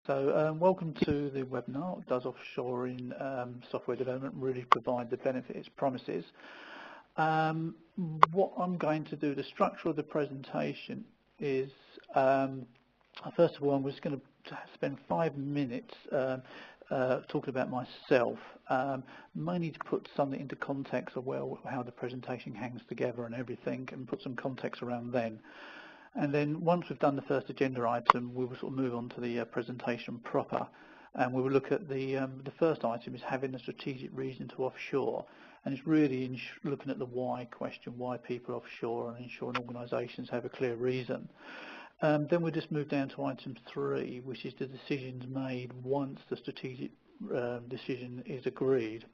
Welcome to the webinar. Does offshoring software development really provide the benefit it promises? What I'm going to do, the structure of the presentation is, first of all, I'm just going to spend 5 minutes talking about myself, mainly to put something into context of how the presentation hangs together and everything, and put some context around then. And then once we've done the first agenda item, we will sort of move on to the presentation proper, and we will look at the first item is having a strategic reason to offshore, and it's really looking at the why question, why people offshore, and ensuring organisations have a clear reason. Then we'll just move down to item 3, which is the decisions made once the strategic decision is agreed.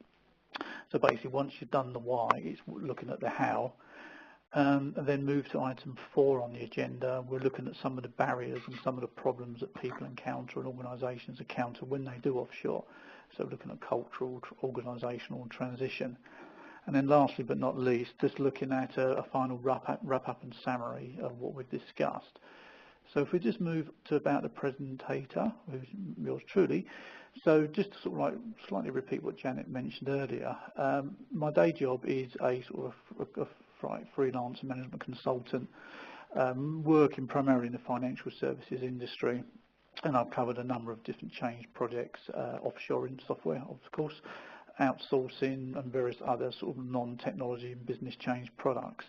So basically, once you've done the why, it's looking at the how. And then move to item 4 on the agenda. We're looking at some of the barriers and some of the problems that people encounter and organisations encounter when they do offshore. So we're looking at cultural, organisational transition. And then lastly but not least, just looking at a final wrap-up and summary of what we've discussed. So if we just move to about the presentator, who's yours truly. So just to sort of like slightly repeat what Janet mentioned earlier, my day job is a sort of freelance management consultant, working primarily in the financial services industry, and I've covered a number of different change projects, offshoring software, of course, outsourcing, and various other sort of non-technology and business change products.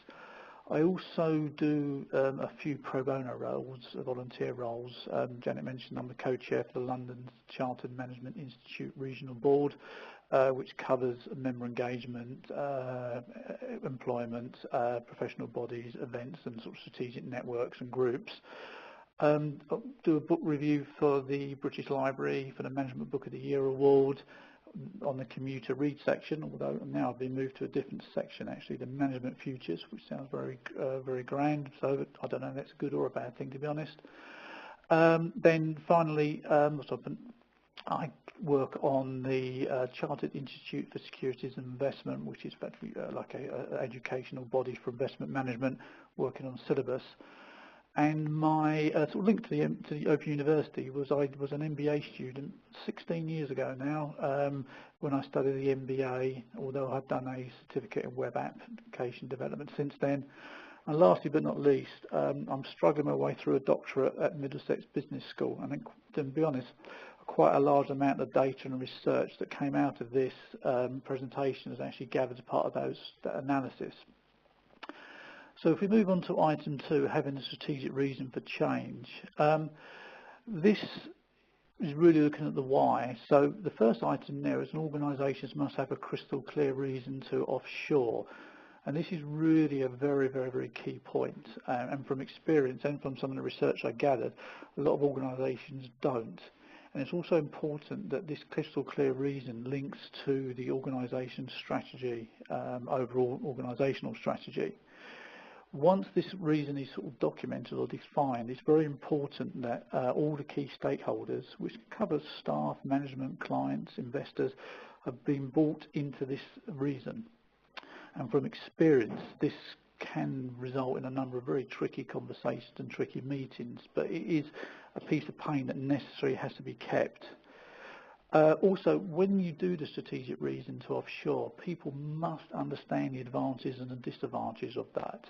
I also do a few pro bono roles, volunteer roles. Janet mentioned I'm the co-chair for the London Chartered Management Institute Regional Board, which covers member engagement, employment, professional bodies, events, and sort of strategic networks and groups. I do a book review for the British Library for the Management Book of the Year Award on the commuter read section, although now I've been moved to a different section, actually, the Management Futures, which sounds very grand, so I don't know if that's a good or a bad thing, to be honest. Then finally, I work on the Chartered Institute for Securities and Investment, which is effectively like an educational body for investment management, working on syllabus. And my sort of link to the Open University was I was an MBA student 16 years ago now, when I studied the MBA, although I've done a certificate in web application development since then. And lastly but not least, I'm struggling my way through a doctorate at Middlesex Business School, and to be honest, quite a large amount of data and research that came out of this presentation is actually gathered as part of that analysis. So if we move on to item 2, having a strategic reason for change, this is really looking at the why. So the first item there is organisations must have a crystal clear reason to offshore. And this is really a very key point. And from experience and from some of the research I gathered, a lot of organisations don't. And it's also important that this crystal clear reason links to the organisation's strategy, overall organisational strategy. Once this reason is sort of documented or defined, it's very important that all the key stakeholders, which covers staff, management, clients, investors, have been brought into this reason. And from experience, this can result in a number of very tricky conversations and tricky meetings, but it is a piece of pain that necessarily has to be kept. Also, when you do the strategic reason to offshore, people must understand the advantages and the disadvantages of that.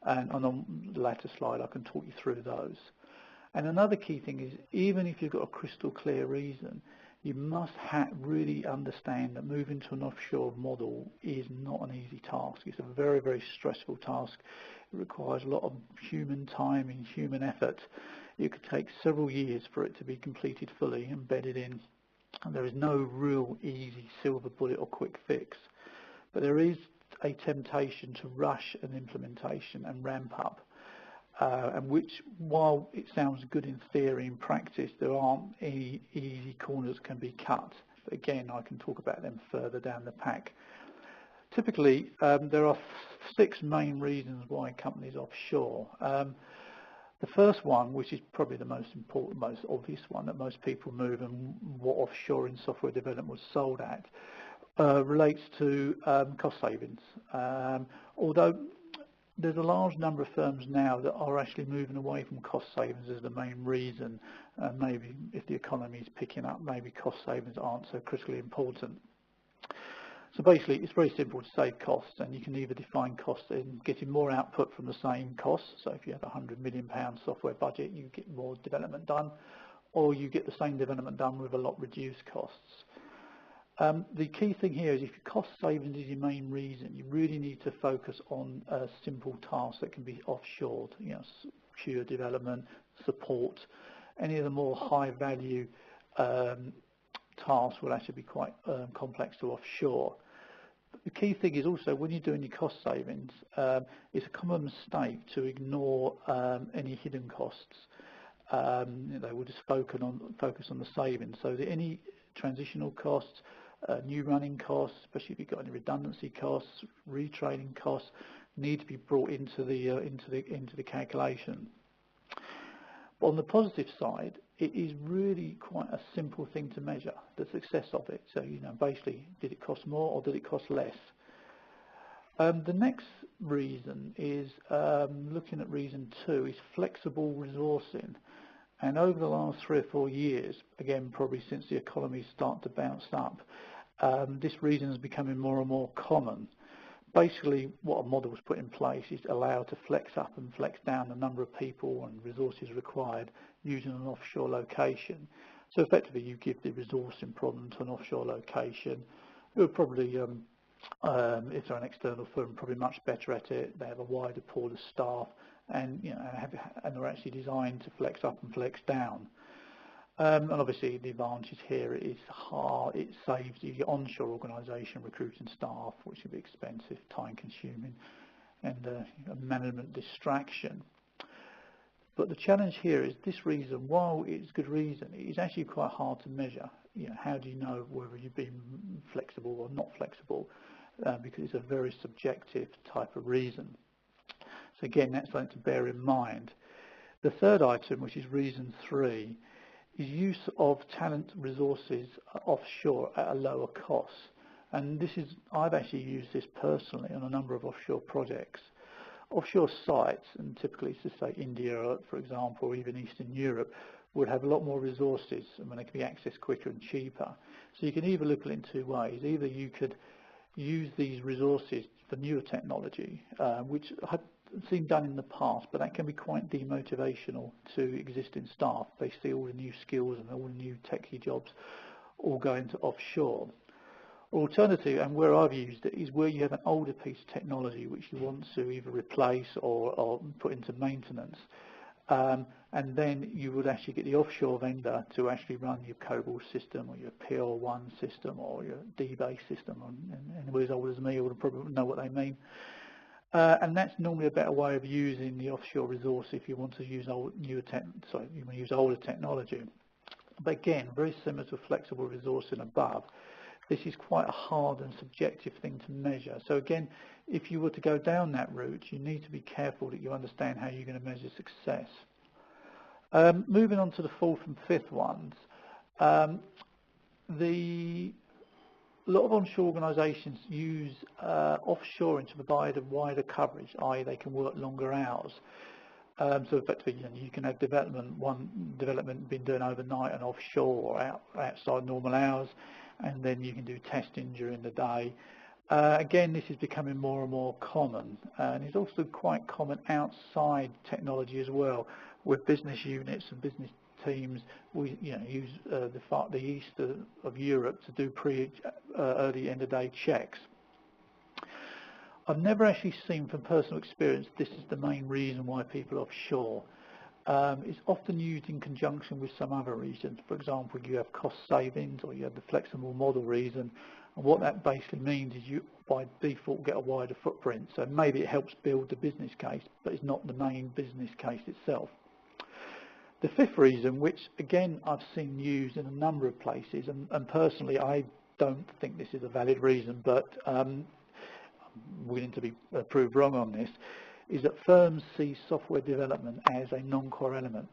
And on the latter slide, I can talk you through those. And another key thing is, even if you've got a crystal clear reason, you must really understand that moving to an offshore model is not an easy task. It's a very stressful task. It requires a lot of human time and human effort. It could take several years for it to be completed fully, embedded in. And there is no real easy silver bullet or quick fix. But there is a temptation to rush an implementation and ramp up, and which, while it sounds good in theory, in practice there aren't any easy corners that can be cut. But again, I can talk about them further down the pack. Typically, there are 6 main reasons why companies offshore. The first one, which is probably the most important, most obvious one that most people move, and what offshoring software development was sold at, relates to cost savings. Although there's a large number of firms now that are actually moving away from cost savings as the main reason. Maybe if the economy is picking up, maybe cost savings aren't so critically important. So basically, it's very simple to save costs, and you can either define costs in getting more output from the same costs. So if you have a £100 million software budget, you get more development done, or you get the same development done with a lot reduced costs. The key thing here is if your cost savings is your main reason, you really need to focus on simple tasks that can be offshored, pure development, support. Any of the more high value tasks will actually be quite complex to offshore. But the key thing is also when you're doing your cost savings, it's a common mistake to ignore any hidden costs. They will just focus on the savings. So any transitional costs, new running costs, especially if you've got any redundancy costs, retraining costs, need to be brought into the calculation. But on the positive side, it is really quite a simple thing to measure the success of it. So basically, did it cost more or did it cost less? The next reason is looking at reason 2 is flexible resourcing. And over the last 3 or 4 years, again probably since the economy started to bounce up, this reason is becoming more and more common. Basically, what a model was put in place is allowed to flex up and flex down the number of people and resources required using an offshore location. So effectively, you give the resourcing problem to an offshore location. It would probably, if they're an external firm, probably much better at it. They have a wider pool of staff, and and they're actually designed to flex up and flex down. And obviously the advantage here is it saves you your onshore organisation recruiting staff, which can be expensive, time consuming, and a management distraction. But the challenge here is this reason, while it's good reason, it is actually quite hard to measure. How do you know whether you've been flexible or not flexible? Because it's a very subjective type of reason. So again, that's something to bear in mind. The third item, which is reason 3, is use of talent resources offshore at a lower cost. And I've actually used this personally on a number of offshore projects. Offshore sites, and typically to say India, for example, or even Eastern Europe, would have a lot more resources, and when they can be accessed quicker and cheaper. So you can either look at it in 2 ways. Either you could use these resources for newer technology, which I've seen done in the past, but that can be quite demotivational to existing staff. They see all the new skills and all the new techie jobs all going to offshore. Alternative, and where I've used it, is where you have an older piece of technology which you want to either replace or put into maintenance. And then you would actually get the offshore vendor to actually run your COBOL system or your PL1 system or your D-base system. And anybody as old as me would probably know what they mean. And that's normally a better way of using the offshore resource if you want to use older technology. But again, very similar to flexible resourcing above, this is quite a hard and subjective thing to measure. So again, if you were to go down that route, you need to be careful that you understand how you're going to measure success. Moving on to the 4th and 5th ones, a lot of onshore organisations use offshoring to provide a wider coverage, i.e. they can work longer hours. So effectively, you can have one development being done overnight and offshore or outside normal hours, and then you can do testing during the day. Again, this is becoming more and more common, and it's also quite common outside technology as well, with business units and business teams. We use the east of Europe to do early end of day checks. I've never actually seen from personal experience this is the main reason why people are offshore. It's often used in conjunction with some other reasons. For example, you have cost savings or you have the flexible model reason, and what that basically means is you by default get a wider footprint. So maybe it helps build the business case, but it's not the main business case itself. The 5th reason, which again I've seen used in a number of places, and personally I don't think this is a valid reason, but I'm willing to be proved wrong on this, is that firms see software development as a non-core element,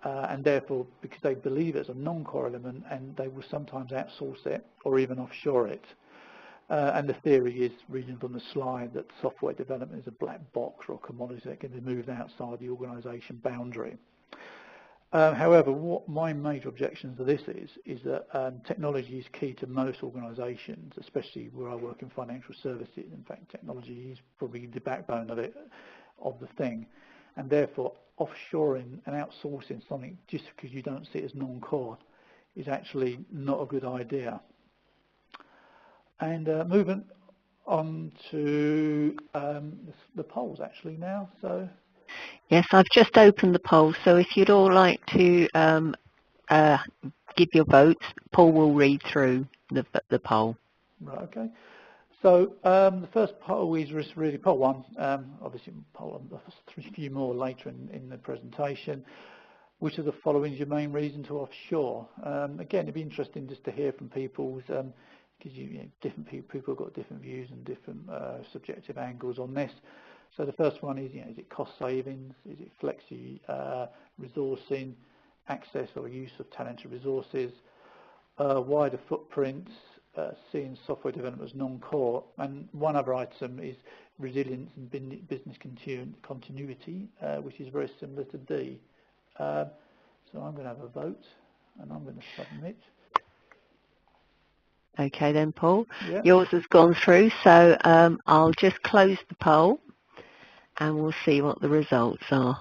and therefore because they believe it's a non-core element, and they will sometimes outsource it or even offshore it. And the theory is, reading from the slide, that software development is a black box or a commodity that can be moved outside the organisation boundary. However, what my major objection to this is that technology is key to most organisations, especially where I work in financial services. In fact, technology is probably the backbone of the thing, and therefore offshoring and outsourcing something just because you don't see it as non-core is actually not a good idea. And moving on to the polls actually now. So. Yes, I've just opened the poll, so if you'd all like to give your votes, Paul will read through the poll. Right, okay. So the first poll is really poll one. Obviously, poll a few more later in the presentation. Which of the following is your main reason to offshore? Again, it'd be interesting just to hear from people's, because different people have got different views and different subjective angles on this. So the first one is, is it cost savings? Is it flexi resourcing, access or use of talented resources, wider footprints, seeing software development as non-core? And one other item is resilience and business continuity, which is very similar to D. So I'm going to have a vote, and I'm going to submit. Okay then, Paul. Yeah. Yours has gone through, so I'll just close the poll and we'll see what the results are.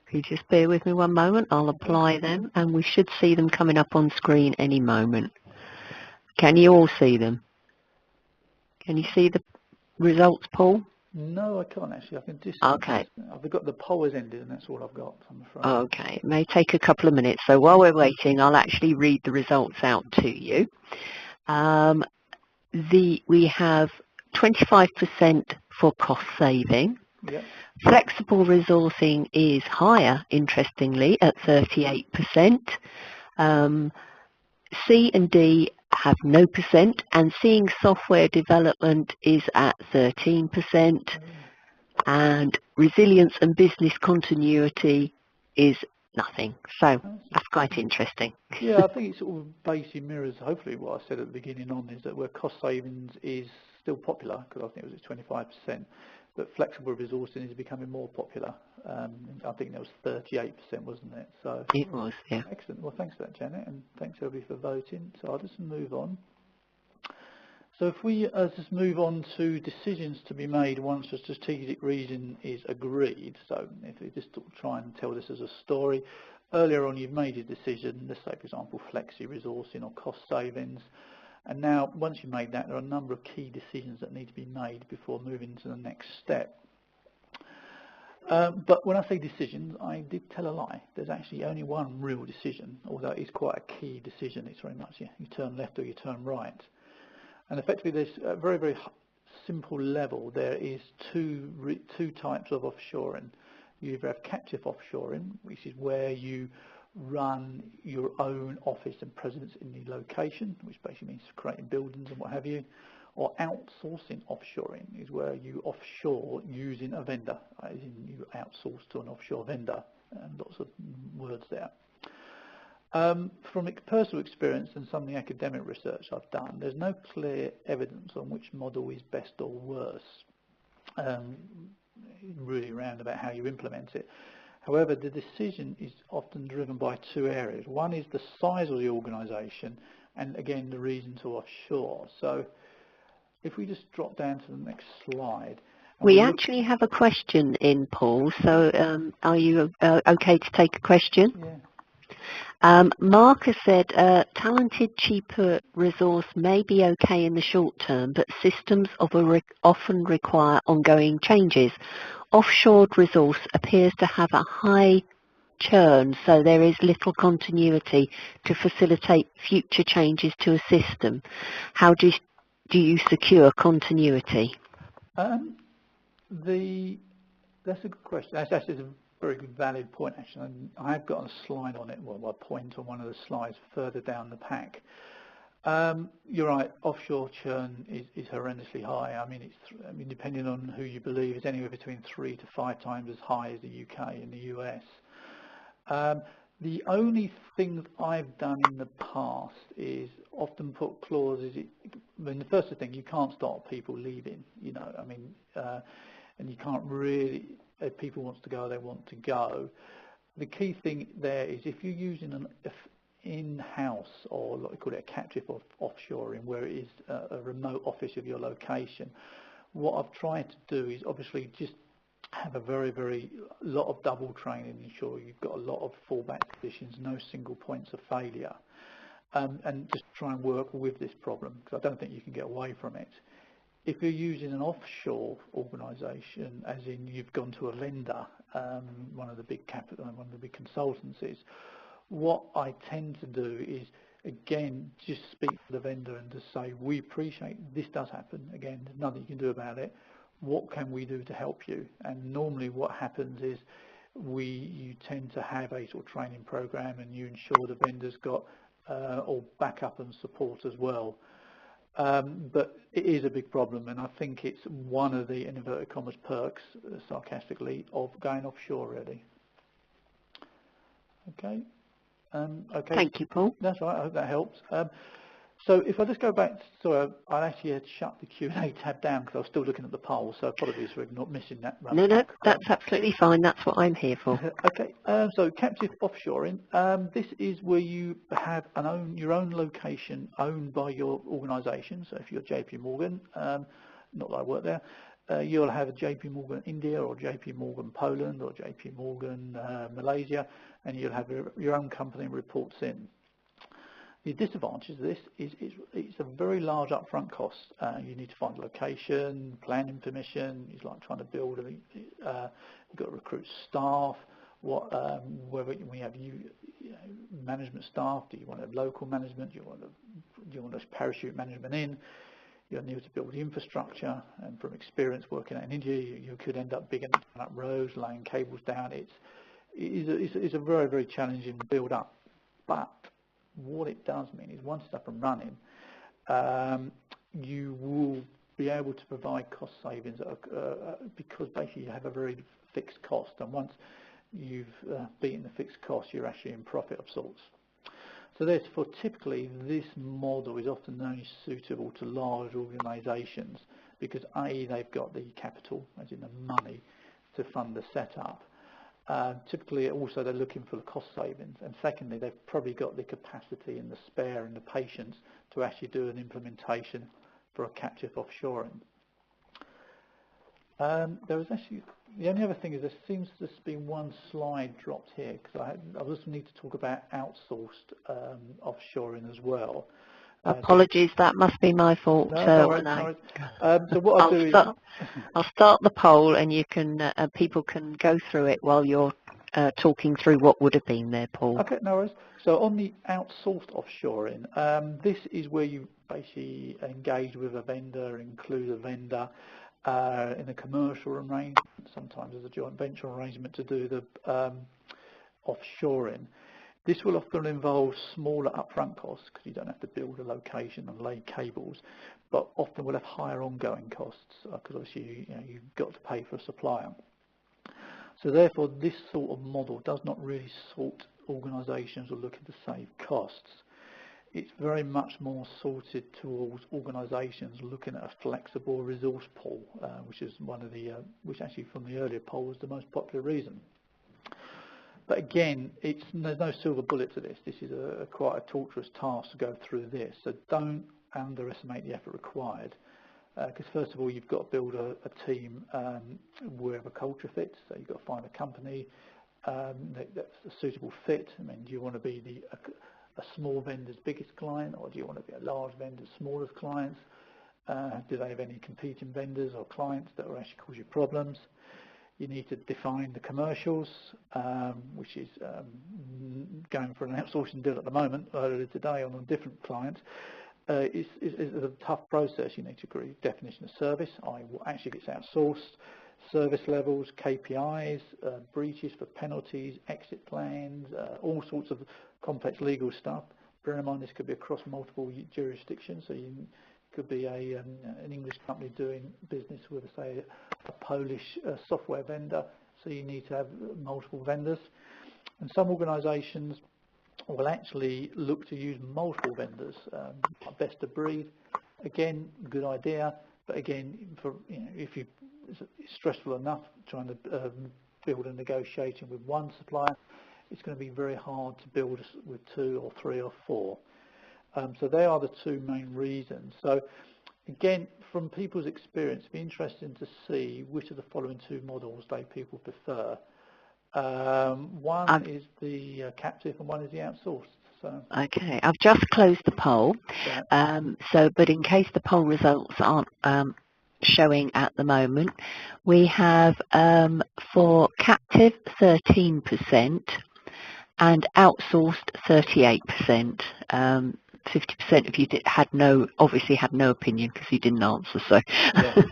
If you just bear with me one moment, I'll apply them and we should see them coming up on screen any moment. Can you all see them? Can you see the results, Paul? No, I can't actually. I can just. Okay. I've got the poll has ended, and that's all I've got, I'm afraid. Okay. It may take a couple of minutes. So while we're waiting, I'll actually read the results out to you. We have 25% for cost saving. Yep. Flexible resourcing is higher, interestingly, at 38%. C and D have no percent, and seeing software development is at 13%, and resilience and business continuity is nothing. So that's quite interesting. Yeah, I think it sort of basically mirrors hopefully what I said at the beginning on, is that where cost savings is still popular, because I think it was at 25%, but flexible resourcing is becoming more popular. I think that was 38%, wasn't it? So it was, yeah. Excellent. Well, thanks for that, Janet, and thanks everybody for voting. So I'll just move on. So if we just move on to decisions to be made once a strategic reason is agreed. So if we just try and tell this as a story, earlier on you've made a decision, let's say for example flexi resourcing or cost savings, and now once you've made that, there are a number of key decisions that need to be made before moving to the next step. But when I say decisions, I did tell a lie. There's actually only one real decision, although it's quite a key decision. It's very much you turn left or you turn right. And effectively, there's a very, very simple level. There is two types of offshoring. You either have captive offshoring, which is where you run your own office and presence in the location, which basically means creating buildings and what have you. Or outsourcing offshoring is where you offshore using a vendor, as in you outsource to an offshore vendor, and lots of words there. From personal experience and some of the academic research I've done, there's no clear evidence on which model is best or worse, really around about how you implement it. However, the decision is often driven by two areas. One is the size of the organisation, and again, the reason to offshore. So if we just drop down to the next slide. We actually have a question in, Paul, so are you okay to take a question? Yeah. Mark has said, talented, cheaper resource may be okay in the short term, but systems often require ongoing changes. Offshored resource appears to have a high churn, so there is little continuity to facilitate future changes to a system. How do you secure continuity? That's a good question. That's actually a very good, valid point, actually. I have got a slide on it, well, a point on one of the slides further down the pack. You're right, offshore churn is horrendously high. I mean, depending on who you believe, it's anywhere between 3 to 5 times as high as the UK and the US. The only thing that I've done in the past is often put clauses I mean, the first thing, you can't stop people leaving, you know, I mean, and you can't really, if people want to go, they want to go. The key thing there is if you're using an in-house, or like we call it a captive offshoring, where it is a remote office of your location, what I've tried to do is obviously just have a very lot of double training, ensure you've got a lot of fallback positions, no single points of failure. And just try and work with this problem, because I don't think you can get away from it. If you're using an offshore organisation, as in you've gone to a vendor, one of the big consultancies, what I tend to do is, again, just speak to the vendor and just say, we appreciate this does happen. Again, there's nothing you can do about it. What can we do to help you? And normally what happens is you tend to have a sort of training program, and you ensure the vendor's got or backup and support as well. But it is a big problem, and I think it's one of the, in inverted commas, perks, sarcastically, of going offshore, really. Okay. Okay. Thank you, Paul. That's right. I hope that helps. So if I just go back, so I actually had shut the Q&A tab down because I was still looking at the poll, so apologies for not missing that. No, that's absolutely fine. That's what I'm here for. Okay, so captive offshoring. This is where you have your own location owned by your organisation. So if you're JP Morgan, not that I work there, you'll have a JP Morgan India, or JP Morgan Poland, or JP Morgan Malaysia, and you'll have your own company reports in. The disadvantage of this is it's a very large upfront cost. You need to find a location, planning permission. It's like trying to build. You've got to recruit staff. Whether we have management staff, do you want to have local management? Do you want to parachute management in? You need to build the infrastructure. And from experience working out in India, you could end up bigging up roads, laying cables down. It's a very challenging build up, but what it does mean is once it's up and running, you will be able to provide cost savings because basically you have a very fixed cost, and once you've beaten the fixed cost, you're actually in profit of sorts. So therefore, typically this model is often only suitable to large organisations because A, they've got the capital, as in the money, to fund the setup. Typically also they're looking for the cost savings, and secondly they've probably got the capacity and the spare and the patience to actually do an implementation for a captive offshoring. There was actually, the only other thing is there seems to have been one slide dropped here, because I also need to talk about outsourced offshoring as well. Apologies, that must be my fault. No, so what I'll do is I'll start the poll, and you can people can go through it while you're talking through what would have been there, Paul. Okay, no worries. So on the outsourced offshoring, this is where you basically engage with a vendor, include a vendor in a commercial arrangement. Sometimes there's a joint venture arrangement to do the offshoring. This will often involve smaller upfront costs because you don't have to build a location and lay cables, but often will have higher ongoing costs because obviously you've got to pay for a supplier. So therefore, this sort of model does not really suit organisations who are looking to save costs. It's very much more sorted towards organisations looking at a flexible resource pool, which is one of the, which actually from the earlier poll was the most popular reason. But again, there's no silver bullet to this. This is quite a torturous task to go through this. So don't underestimate the effort required. Because first of all, you've got to build a team wherever culture fits. So you've got to find a company that's a suitable fit. I mean, do you want to be a small vendor's biggest client, or do you want to be a large vendor's smallest clients? Do they have any competing vendors or clients that will actually cause you problems? You need to define the commercials, which is going for an outsourcing deal at the moment, earlier today on a different client. It's a tough process. You need to agree definition of service, i.e. what actually gets outsourced, service levels, KPIs, breaches for penalties, exit plans, all sorts of complex legal stuff. Bear in mind this could be across multiple jurisdictions, so you could be an English company doing business with, say, a Polish software vendor, so you need to have multiple vendors. And some organisations will actually look to use multiple vendors, best of breed. Again, good idea, but again, for if it's stressful enough trying to build and negotiating with one supplier, it's going to be very hard to build with 2 or 3 or 4. So they are the 2 main reasons. So again, from people's experience, it'd be interesting to see which of the following 2 models people prefer. One is the captive and one is the outsourced. So. Okay, I've just closed the poll. Yeah. But in case the poll results aren't showing at the moment, we have for captive 13% and outsourced 38%. 50% of you obviously had no opinion because you didn't answer. So. Yeah.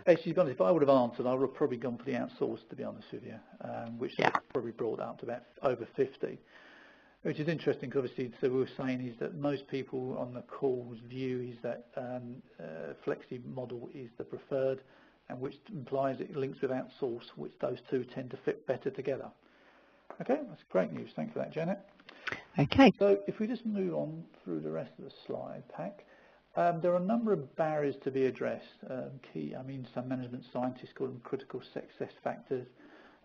Actually, if I would have answered, I would have probably gone for the outsourced, to be honest with you, which probably brought up to about over 50. Which is interesting, because obviously, so we were saying is that most people on the call's view is that flexi model is the preferred, and which implies it links with outsource, which those 2 tend to fit better together. Okay, that's great news. Thanks for that, Janet. Okay. So if we just move on through the rest of the slide pack, there are a number of barriers to be addressed. Some management scientists call them critical success factors.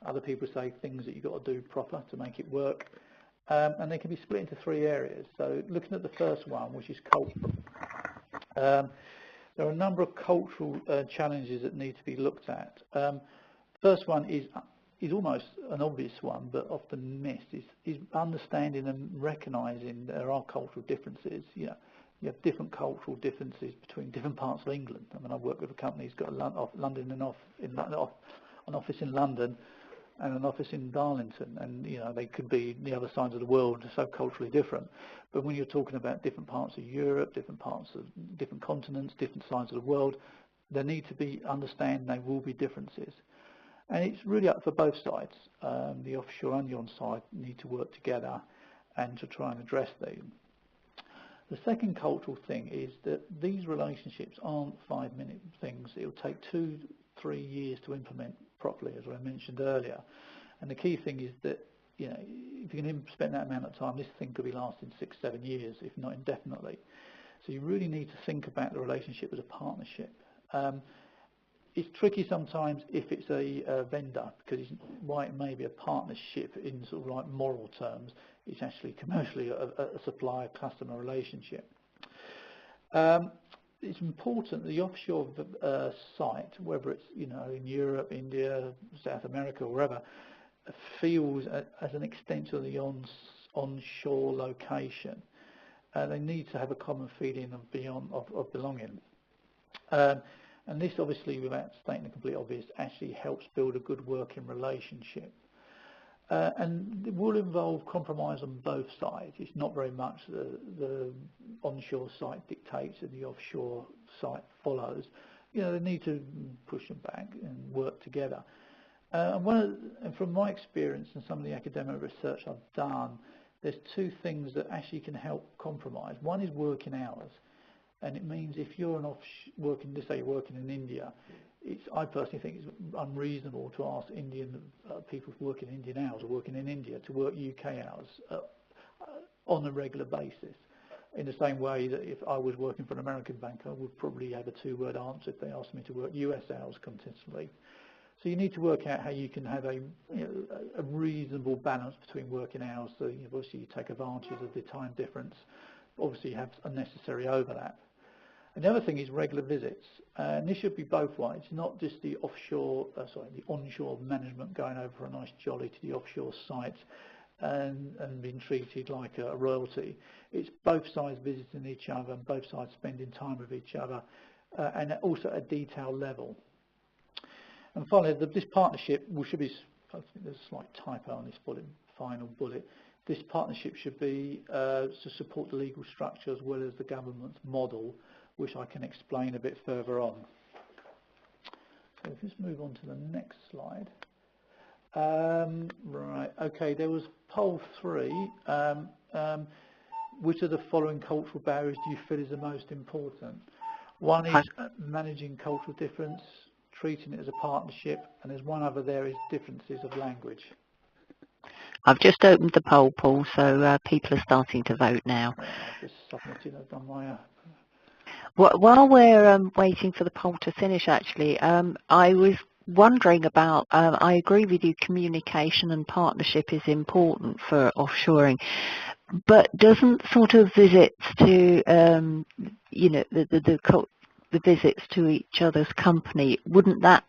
Other people say things that you've got to do proper to make it work. And they can be split into 3 areas. So looking at the first one, which is cultural, there are a number of cultural challenges that need to be looked at. First one is almost an obvious one, but often missed, is understanding and recognising there are cultural differences. You have different cultural differences between different parts of England. I mean, I've worked with a company who's got an office in London and an office in Darlington, and they could be the other sides of the world, so culturally different. But when you're talking about different parts of Europe, different parts of different continents, different sides of the world, there need to be understanding there will be differences. And it's really up for both sides. The offshore and the on-site need to work together and to try and address them. The second cultural thing is that these relationships aren't 5-minute things. It'll take 2-3 years to implement properly, as I mentioned earlier. And the key thing is that if you can spend that amount of time, this thing could be lasting 6-7 years, if not indefinitely. So you really need to think about the relationship as a partnership. It's tricky sometimes if it's a vendor, because while it may be a partnership in sort of like moral terms, it's actually commercially a supplier-customer relationship. It's important that the offshore site, whether it's in Europe, India, South America, or wherever, feels as an extension of the onshore location. They need to have a common feeling of belonging. And this, obviously, without stating the complete obvious, actually helps build a good working relationship. And it will involve compromise on both sides. It's not very much the onshore site dictates and the offshore site follows. They need to push them back and work together. And from my experience and some of the academic research I've done, there's 2 things that actually can help compromise. One is working hours. And it means if you're let's say you're working in India, I personally think it's unreasonable to ask Indian people working Indian hours or working in India to work UK hours on a regular basis. In the same way that if I was working for an American bank, I would probably have a 2-word answer if they asked me to work US hours consistently. So you need to work out how you can have a reasonable balance between working hours. So obviously you take advantage of the time difference. Obviously you have unnecessary overlap. And the other thing is regular visits, and this should be both ways, not just the onshore management going over for a nice jolly to the offshore sites and being treated like a royalty. It's both sides visiting each other and both sides spending time with each other, and also at a detail level. And finally, this partnership should be, I think there's a slight typo on this final bullet, this partnership should be to support the legal structure as well as the government's model, which I can explain a bit further on. So if we just move on to the next slide. Right, okay, there was poll 3. Which of the following cultural barriers do you feel is the most important? One is managing cultural difference, treating it as a partnership, and there's one other there is differences of language. I've just opened the poll, Paul, so people are starting to vote now. I've just submitted, I've done my... While we're waiting for the poll to finish, actually, I was wondering about, I agree with you, communication and partnership is important for offshoring, but doesn't sort of visits to, you know, the visits to each other's company, wouldn't that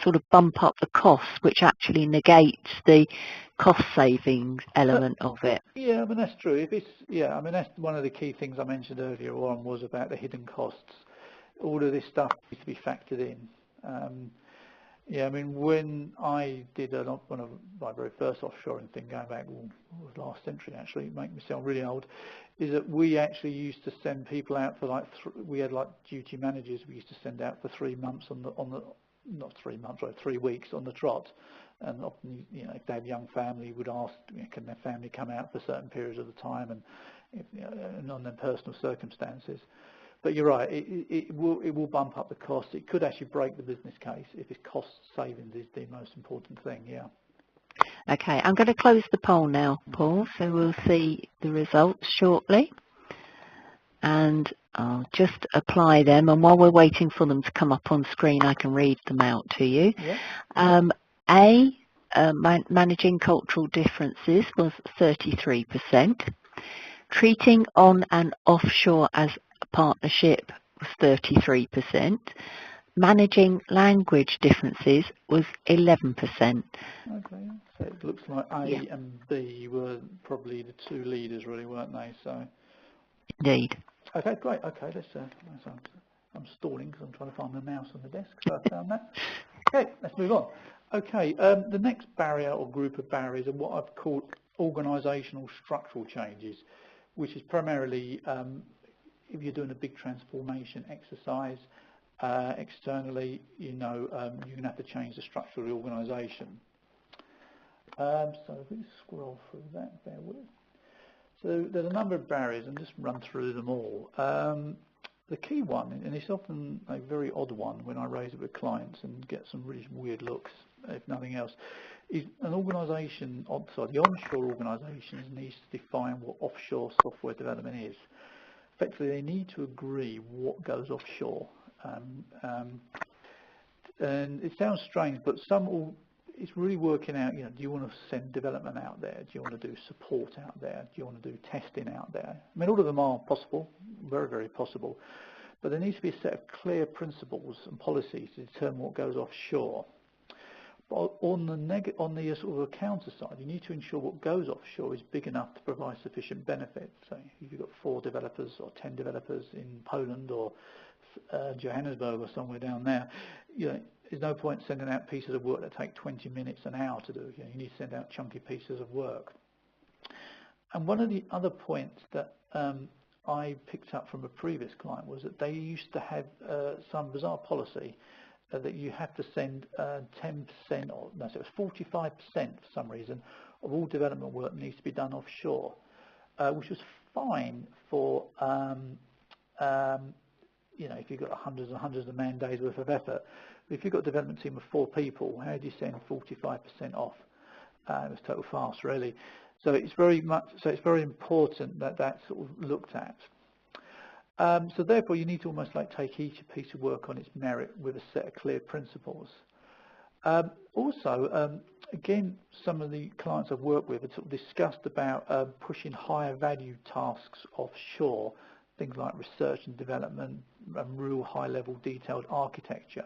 sort of bump up the costs, which actually negates the cost savings element of it? Yeah, I mean, that's true. If it's, yeah, I mean, that's one of the key things I mentioned earlier on, was about the hidden costs. All of this stuff needs to be factored in. Yeah, I mean, when I did one of my very first offshoring thing, going back last century, actually, make me sound really old, is that we actually used to send people out for like, we had like duty managers we used to send out for 3 months on the not 3 months, right, 3 weeks on the trot. And often, you know, if they have young family, would ask, you know, can their family come out for certain periods of the time, and, you know, and on their personal circumstances. But you're right, it will bump up the cost. It could actually break the business case if its cost savings is the most important thing, yeah. Okay, I'm going to close the poll now, Paul, so we'll see the results shortly. And I'll just apply them, and while we're waiting for them to come up on screen, I can read them out to you. Yeah. Managing cultural differences was 33%. Treating on and offshore as a partnership was 33%. Managing language differences was 11%. Okay, so it looks like A and B were probably the two leaders, really, weren't they? So. Indeed. Okay, great. Okay, I'm stalling because I'm trying to find my mouse on the desk, so I found that. Okay, let's move on. Okay, the next barrier or group of barriers are what I've called organisational structural changes, which is primarily if you're doing a big transformation exercise externally, you know, you're going to have to change the structure of the organisation. So if we scroll through that, bear with. So there's a number of barriers, and just run through them all. The key one, and it's often a very odd one when I raise it with clients and get some really weird looks, if nothing else, is an organisation, the onshore organisations needs to define what offshore software development is. Effectively, they need to agree what goes offshore. And it sounds strange, but it's really working out, you know, do you want to send development out there? Do you want to do support out there? Do you want to do testing out there? I mean, all of them are possible, very, very possible. But there needs to be a set of clear principles and policies to determine what goes offshore. But on the sort of counter side, you need to ensure what goes offshore is big enough to provide sufficient benefit. So if you've got 4 developers or 10 developers in Poland or Johannesburg or somewhere down there, you know, there's no point sending out pieces of work that take 20 minutes, an hour to do. You know, you need to send out chunky pieces of work. And one of the other points that I picked up from a previous client was that they used to have some bizarre policy that you have to send 10%, or no, so it was 45% for some reason, of all development work needs to be done offshore, which was fine for you know, if you've got hundreds and hundreds of man days worth of effort. But if you've got a development team of 4 people, how do you send 45% off? It was total farce, really. So it's very important that that's sort of looked at. So therefore, you need to almost like take each piece of work on its merit with a set of clear principles. Also, again, some of the clients I've worked with have sort of discussed about pushing higher value tasks offshore, things like research and development and real high-level detailed architecture.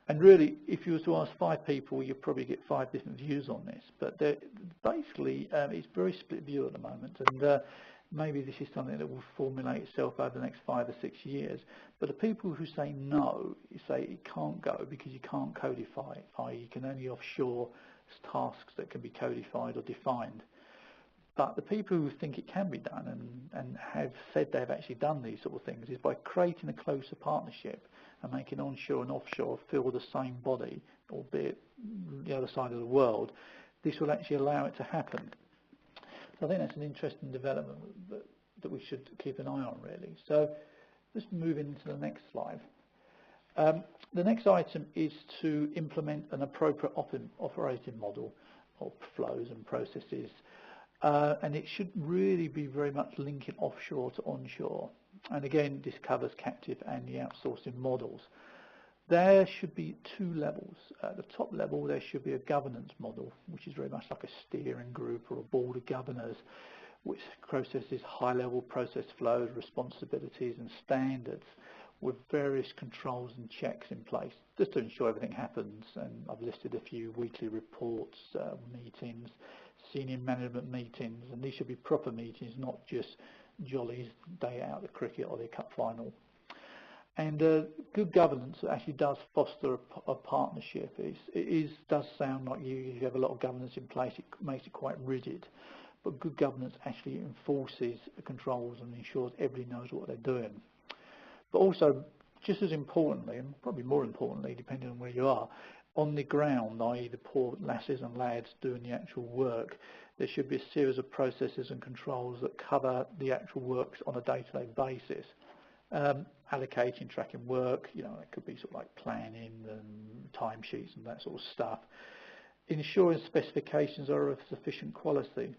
And really, if you were to ask 5 people, you'd probably get 5 different views on this. But basically, it's very split view at the moment, and maybe this is something that will formulate itself over the next 5 or 6 years. But the people who say no, you say it can't go because you can't codify it, i.e. you can only offshore tasks that can be codified or defined. But the people who think it can be done and have said they've actually done these sort of things is by creating a closer partnership and making onshore and offshore feel the same body, albeit the other side of the world. This will actually allow it to happen. So I think that's an interesting development that we should keep an eye on, really. So let's move into the next slide. The next item is to implement an appropriate operating model of flows and processes. And it should really be very much linking offshore to onshore. And again, this covers captive and the outsourcing models. There should be two levels. At the top level, there should be a governance model, which is very much like a steering group or a board of governors, which processes high-level process flows, responsibilities and standards with various controls and checks in place just to ensure everything happens. And I've listed a few: weekly reports, meetings, senior management meetings, and these should be proper meetings, not just jollies day out the cricket or the cup final. And good governance actually does foster a partnership. It does sound like you have a lot of governance in place, it makes it quite rigid, but good governance actually enforces the controls and ensures everybody knows what they're doing. But also, just as importantly, and probably more importantly, depending on where you are, on the ground, i.e. the poor lasses and lads doing the actual work, there should be a series of processes and controls that cover the actual works on a day-to-day basis. Allocating, tracking work, it could be sort of like planning and timesheets and that sort of stuff. Ensuring specifications are of sufficient quality.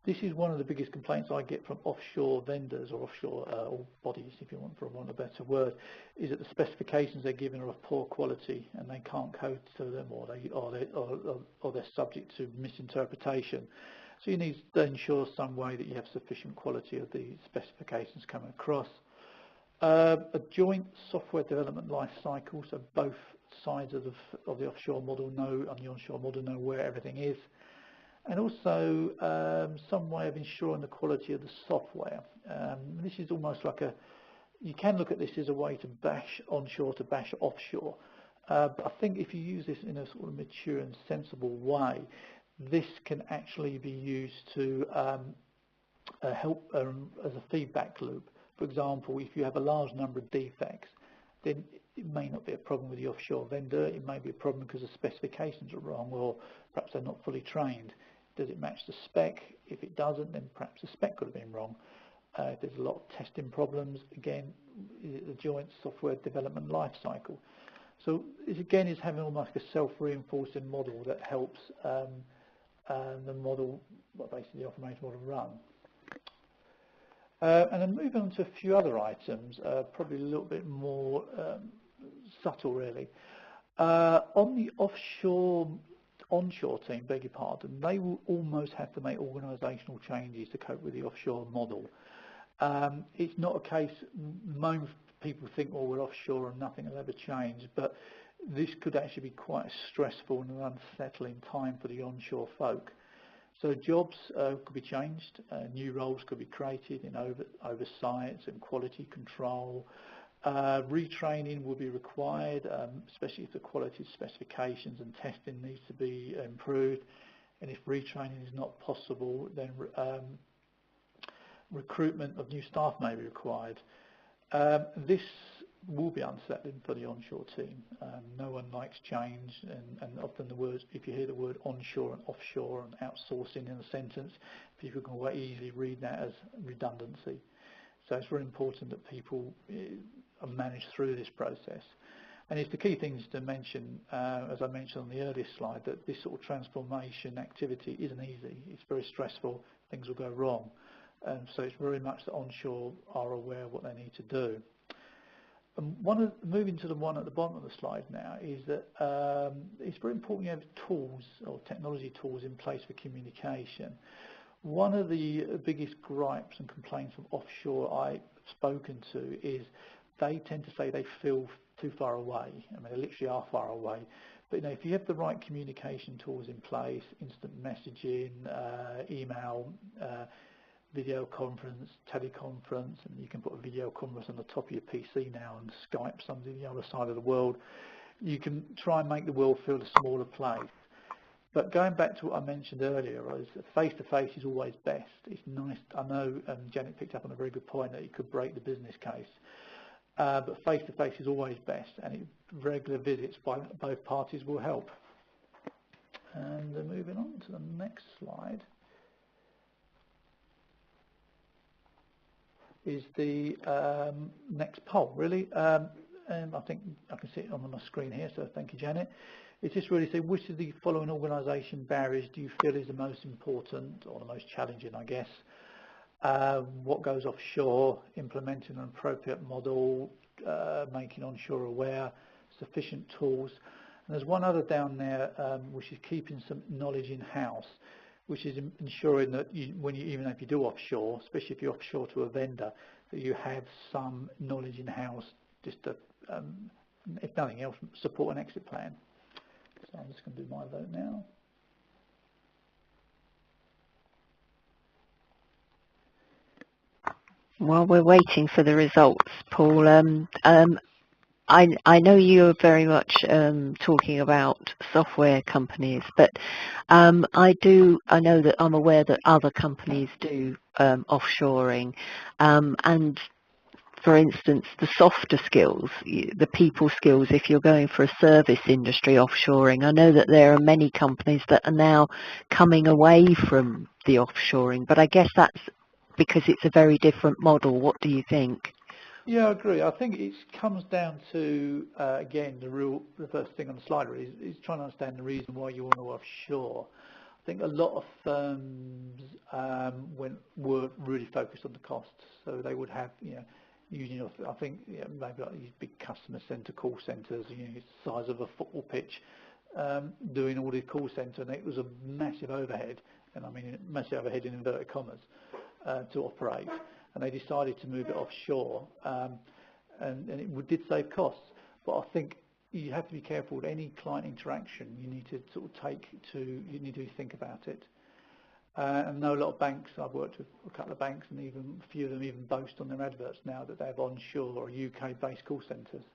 This is one of the biggest complaints I get from offshore vendors or offshore or bodies, if you want, for want of a better word, is that the specifications they're given are of poor quality and they can't code to them, or they're subject to misinterpretation. So you need to ensure some way that you have sufficient quality of the specifications coming across. A joint software development life cycle, so both sides of the offshore model know and the onshore model know where everything is. And also some way of ensuring the quality of the software. This is almost like you can look at this as a way to bash onshore to bash offshore. But I think if you use this in a sort of mature and sensible way, this can actually be used to help as a feedback loop. For example, if you have a large number of defects, then it may not be a problem with the offshore vendor. It may be a problem because the specifications are wrong, or perhaps they're not fully trained. Does it match the spec? If it doesn't, then perhaps the spec could have been wrong. If there's a lot of testing problems, again, the joint software development life cycle. So this again is having almost a self-reinforcing model that helps the model, basically the automation model, run. And then moving on to a few other items, probably a little bit more subtle really. On the onshore team, beg your pardon, they will almost have to make organisational changes to cope with the offshore model. It's not a case, most people think, well, we're offshore and nothing will ever change, but this could actually be quite a stressful and an unsettling time for the onshore folk. So jobs could be changed, new roles could be created in oversight and quality control. Retraining will be required, especially if the quality specifications and testing needs to be improved. And if retraining is not possible, then recruitment of new staff may be required. This will be unsettling for the onshore team. No one likes change, and often the words, if you hear the word onshore and offshore and outsourcing in a sentence, people can quite easily read that as redundancy. So it's very important that people manage through this process. And it's the key things to mention, as I mentioned on the earlier slide, that this sort of transformation activity isn't easy. It's very stressful. Things will go wrong. So it's very much that onshore are aware of what they need to do. And moving to the one at the bottom of the slide now is that it's very important you have tools or technology tools in place for communication. One of the biggest gripes and complaints from offshore I've spoken to is they tend to say they feel too far away. I mean, they literally are far away. But if you have the right communication tools in place, instant messaging, email, video conference, teleconference, and you can put a video conference on the top of your PC now and Skype somebody on the other side of the world, you can try and make the world feel a smaller place. But going back to what I mentioned earlier, is face-to-face is always best. It's nice. I know Janet picked up on a very good point that it could break the business case. But face-to-face is always best, and regular visits by both parties will help. And moving on to the next slide is the next poll, really. And I think I can see it on my screen here, so thank you, Janet. It's just really saying, which of the following organisation barriers do you feel is the most important or the most challenging, I guess? what goes offshore, implementing an appropriate model, making onshore aware, sufficient tools. And there's one other down there, which is keeping some knowledge in-house, which is ensuring that even if you do offshore, especially if you're offshore to a vendor, that you have some knowledge in-house just to, if nothing else, support an exit plan. So I'm just going to do my vote now. While we're waiting for the results, Paul, I know you're very much talking about software companies, but I know that I'm aware that other companies do offshoring, and for instance, the softer skills, the people skills, if you're going for a service industry offshoring, I know that there are many companies that are now coming away from the offshoring, but I guess that's because it's a very different model. What do you think? Yeah, I agree. I think it comes down to, again, the first thing on the slide is trying to understand the reason why you want to go offshore. I think a lot of firms were really focused on the costs, so they would have, using, I think, maybe like these big customer centre call centres, the size of a football pitch, doing all the call centre, and it was a massive overhead, and I mean massive overhead in inverted commas, to operate. And they decided to move it offshore, and it did save costs. But I think you have to be careful with any client interaction. You need to sort of you need to think about it. And I know a lot of banks, I've worked with a couple of banks, and even a few of them even boast on their adverts now that they have onshore or UK-based call centres.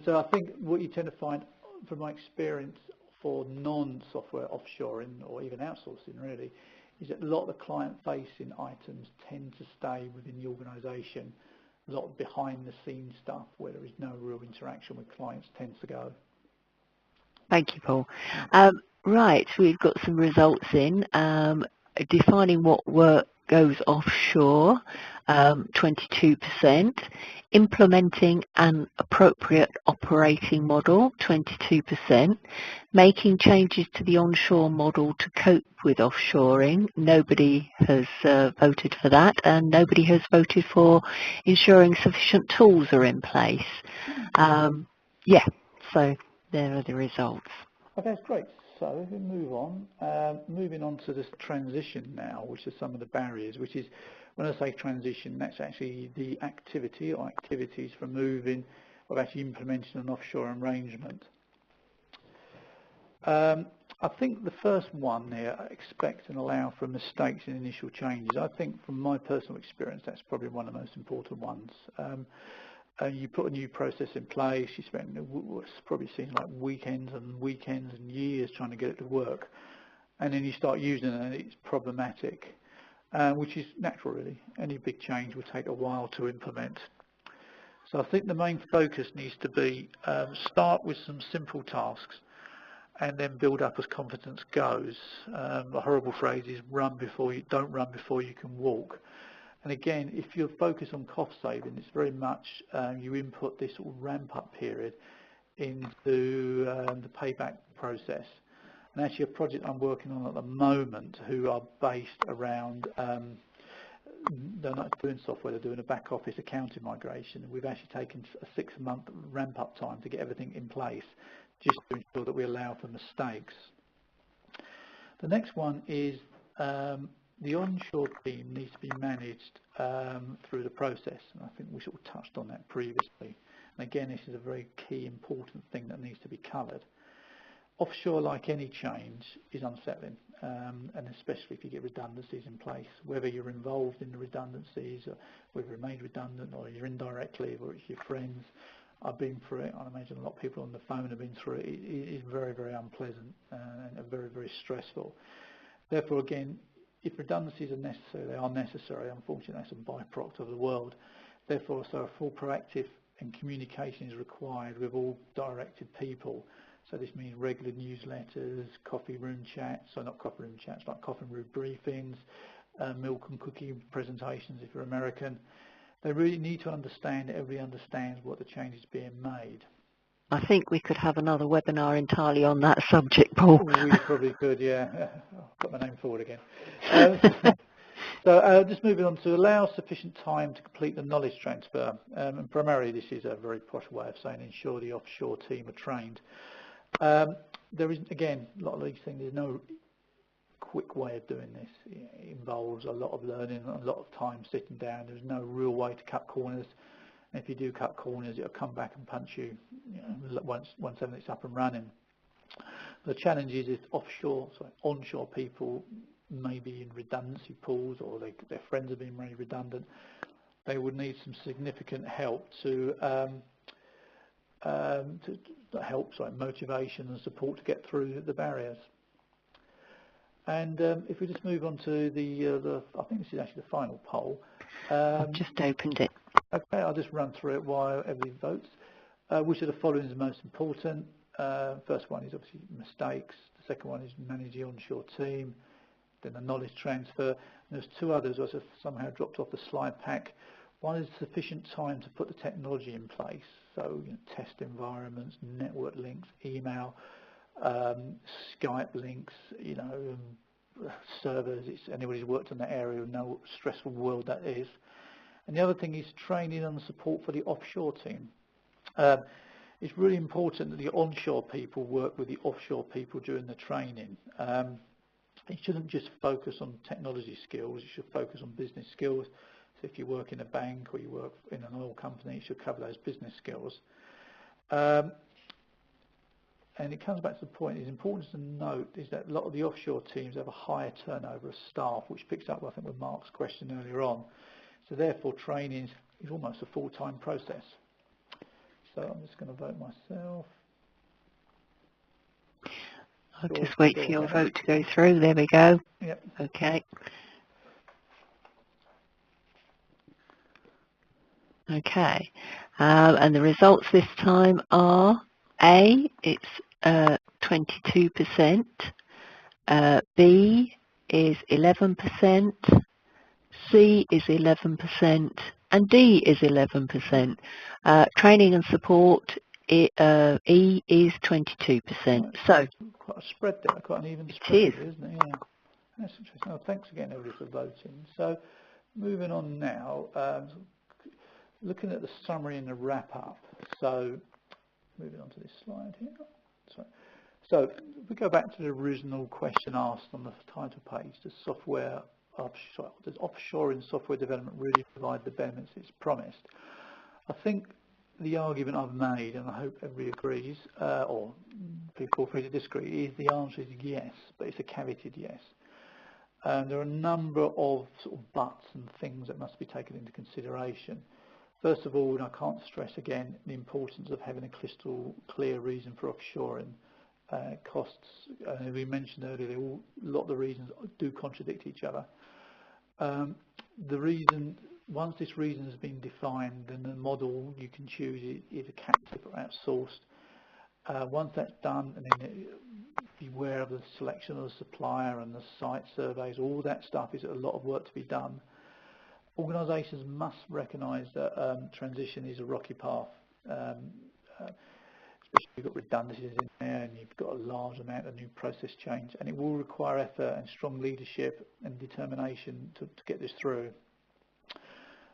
So I think what you tend to find, from my experience, for non-software offshoring or even outsourcing really, is that a lot of the client-facing items tend to stay within the organisation. A lot of behind-the-scenes stuff where there is no real interaction with clients tends to go. Thank you, Paul. Right, we've got some results in. Defining what work goes offshore, 22%. Implementing an appropriate operating model, 22%. Making changes to the onshore model to cope with offshoring, nobody has voted for that, and nobody has voted for ensuring sufficient tools are in place. So there are the results. Okay, that's great. So if we move on, moving on to this transition now, which are some of the barriers, which is, when I say transition, that's actually the activity or activities for moving or actually implementing an offshore arrangement. I think the first one there, expect and allow for mistakes in initial changes. I think from my personal experience, that's probably one of the most important ones. You put a new process in place, you spend what's probably seems like weekends and years trying to get it to work, and then you start using it and it's problematic, which is natural really. Any big change will take a while to implement. So I think the main focus needs to be start with some simple tasks and then build up as confidence goes. The horrible phrase is don't run before you can walk. And again, if you're focused on cost saving, it's very much you input this sort of ramp-up period into the payback process. And actually a project I'm working on at the moment, who are based around, they're not doing software, they're doing a back office accounting migration. We've actually taken a 6-month ramp-up time to get everything in place, just to ensure that we allow for mistakes. The next one is the onshore team needs to be managed through the process, and I think we sort of touched on that previously. And again, this is a very key, important thing that needs to be covered. Offshore, like any change, is unsettling, and especially if you get redundancies in place, whether you're involved in the redundancies, or whether you're made redundant, or you're indirectly, or it's your friends. I've been through it. I imagine a lot of people on the phone have been through it. It is very, very unpleasant and very, very stressful. Therefore, again, if redundancies are necessary, they are necessary. Unfortunately, that's a byproduct of the world. Therefore, so a full proactive and communication is required with all directed people. So this means regular newsletters, coffee room chats, so not coffee room chats, like coffee room briefings, milk and cookie presentations if you're American. They really need to understand, everybody understands what the change is being made. I think we could have another webinar entirely on that subject, Paul. We probably could, yeah. I've got my name forward again. So just moving on to allow sufficient time to complete the knowledge transfer. And primarily this is a very posh way of saying ensure the offshore team are trained. There is, again, a lot of these things, there's no quick way of doing this. It involves a lot of learning, a lot of time sitting down. There's no real way to cut corners. And if you do cut corners, it'll come back and punch you, once everything's up and running. The challenge is if onshore people may be in redundancy pools, or their friends have been made redundant, they would need some significant help to motivation and support to get through the barriers. And if we just move on to the I think this is actually the final poll. I've just opened it. Okay, I'll just run through it while everybody votes. Which of the following is the most important? First one is obviously mistakes. The second one is manage the onshore team. Then the knowledge transfer. And there's two others which have somehow dropped off the slide pack. One is sufficient time to put the technology in place. So test environments, network links, email, Skype links, servers. Anybody who's worked in that area will know what a stressful world that is. And the other thing is training and support for the offshore team. It's really important that the onshore people work with the offshore people during the training. It shouldn't just focus on technology skills, it should focus on business skills. So if you work in a bank or you work in an oil company, it should cover those business skills. And it comes back to the point, it's important to note is that a lot of the offshore teams have a higher turnover of staff, which picks up, I think, with Mark's question earlier on. So therefore training is almost a full-time process. So I'm just going to vote myself. I'll just wait for your vote to go through. There we go. Yep. Okay. Okay. And the results this time are A, it's 22%, B is 11%, C is 11%, and D is 11%. Training and support, E is 22%. So quite a spread there, quite an even spread, it is, isn't it? Yeah. That's interesting. Oh, thanks again, everybody, for voting. So moving on now, looking at the summary and the wrap up. So moving on to this slide here. So if we go back to the original question asked on the title page, does offshoring software development really provide the benefits it's promised? I think the argument I've made, and I hope everybody agrees, or feel free to disagree, is the answer is yes, but it's a caveated yes. There are a number of sort of buts and things that must be taken into consideration. First of all, and I can't stress again the importance of having a crystal clear reason for offshoring. Costs, as we mentioned earlier, a lot of the reasons do contradict each other. The reason, once this reason has been defined, then the model you can choose is a captive or outsourced. Once that's done, and then beware of the selection of the supplier and the site surveys, all that stuff is a lot of work to be done. Organisations must recognise that transition is a rocky path. Especially if you've got redundancies in there and you've got a large amount of new process change, and it will require effort and strong leadership and determination to get this through.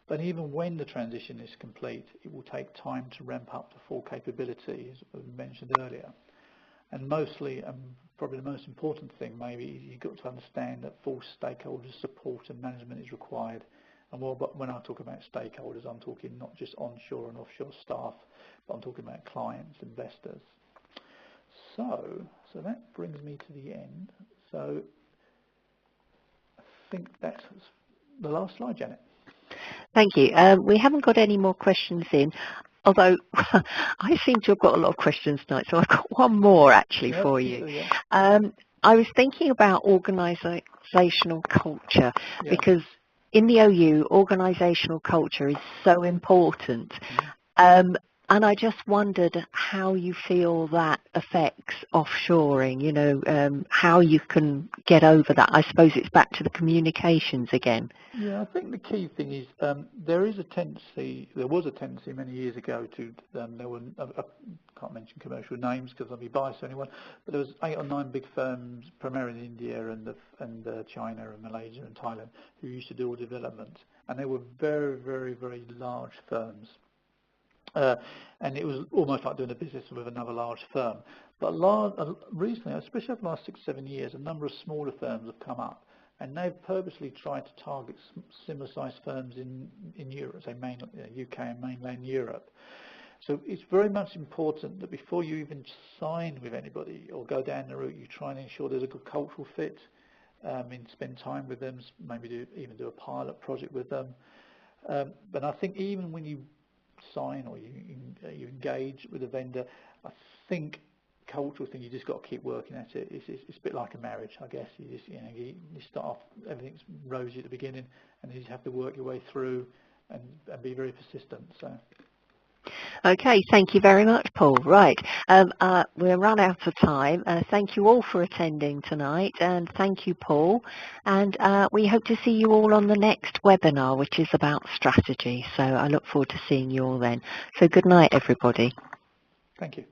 But even when the transition is complete, it will take time to ramp up to full capability, as we mentioned earlier. And mostly, and probably the most important thing maybe, is you've got to understand that full stakeholder support and management is required. And when I talk about stakeholders, I'm talking not just onshore and offshore staff, but I'm talking about clients, investors. So that brings me to the end. So I think that's the last slide, Janet. Thank you. We haven't got any more questions in, although I seem to have got a lot of questions tonight, so I've got one more actually for you. Yeah. I was thinking about organisational culture, because in the OU, organisational culture is so important. And I just wondered how you feel that affects offshoring, you know, how you can get over that. I suppose it's back to the communications again. Yeah, I think the key thing is there was a tendency many years ago to, there were, I can't mention commercial names because I'll be biased to anyone, but there was 8 or 9 big firms, primarily in India and China and Malaysia and Thailand, who used to do all development. And they were very, very, very large firms. And it was almost like doing a business with another large firm. But recently, especially over the last 6-7 years, a number of smaller firms have come up, and they've purposely tried to target similar-sized firms in Europe, say UK and mainland Europe. So it's very much important that before you even sign with anybody or go down the route, you try and ensure there's a good cultural fit, and spend time with them, maybe even do a pilot project with them. But I think even when you sign or you engage with a vendor, I think cultural thing, you just got to keep working at it. It's a bit like a marriage, I guess. You just, you start off, everything's rosy at the beginning, and you just have to work your way through and be very persistent. So. Okay, thank you very much, Paul. Right, we're run out of time. Thank you all for attending tonight, and thank you, Paul. And we hope to see you all on the next webinar, which is about strategy. So I look forward to seeing you all then. So good night, everybody. Thank you.